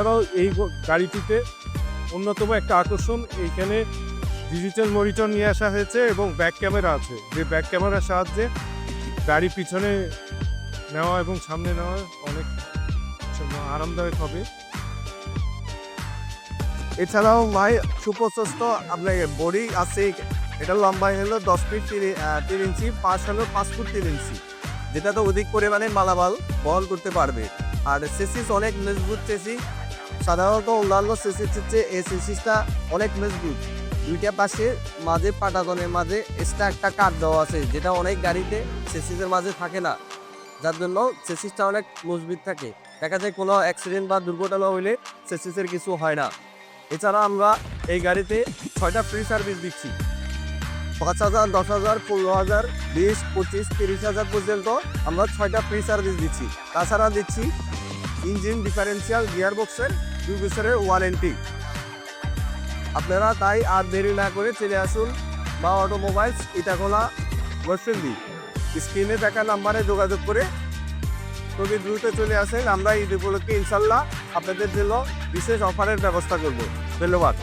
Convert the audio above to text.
এছাড়াও এই গাড়িটিতে অন্যতম একটা আকর্ষণ, এইখানে ডিজিটাল মনিটর নিয়ে আসা হয়েছে এবং ব্যাক ক্যামেরা আছে, যে ব্যাক ক্যামেরার সাহায্যে গাড়ি পিছনে নেওয়া এবং সামনে নেওয়া অনেক আরামদায়ক হবে। এছাড়াও ভাই সুপ্রশস্ত আপনার বডি আছে, এটা লম্বাই হলো 10 ফিট 3 ইঞ্চি, পাশ হলো 5 ফুট 3 ইঞ্চি, যেটা তো অধিক পরিমাণে মালামাল বহন করতে পারবে। আর চেসিস অনেক মজবুত চেসিস, সাধারণত অন্যান্য চেসিসের চেয়ে এই চেসিসটা অনেক মজবুত। দুইটা পাশে মাঝে পাটাতনের মাঝে এক্সট্রা একটা কাঠ দেওয়া আছে, যেটা অনেক গাড়িতে চেসিসের মাঝে থাকে না, যার জন্য চেসিসটা অনেক মজবুত থাকে। দেখা যায় কোনো অ্যাক্সিডেন্ট বা দুর্ঘটনা হইলে চেসিসের কিছু হয় না। এছাড়া আমরা এই গাড়িতে 6টা ফ্রি সার্ভিস দিচ্ছি। 5,000, 10,000, 15,000, 20, 25, 30,000 পর্যন্ত আমরা 6টা ফ্রি সার্ভিস দিচ্ছি। তাছাড়া দিচ্ছি ইঞ্জিন ডিফারেন্সিয়াল গিয়ারবক্সের 2 বছরের ওয়ারেন্টি। আপনারা তাই আর দেরি না করে চলে আসুন বা অটোমোবাইলস ইটাখোলা বর্ষেন্দি স্ক্রিনে দেখা নাম্বারে যোগাযোগ করে খুবই দ্রুত চলে আসেন। আমরা ঈদ উপলক্ষে ইনশাল্লাহ আপনাদের জন্য বিশেষ অফারের ব্যবস্থা করব। ধন্যবাদ।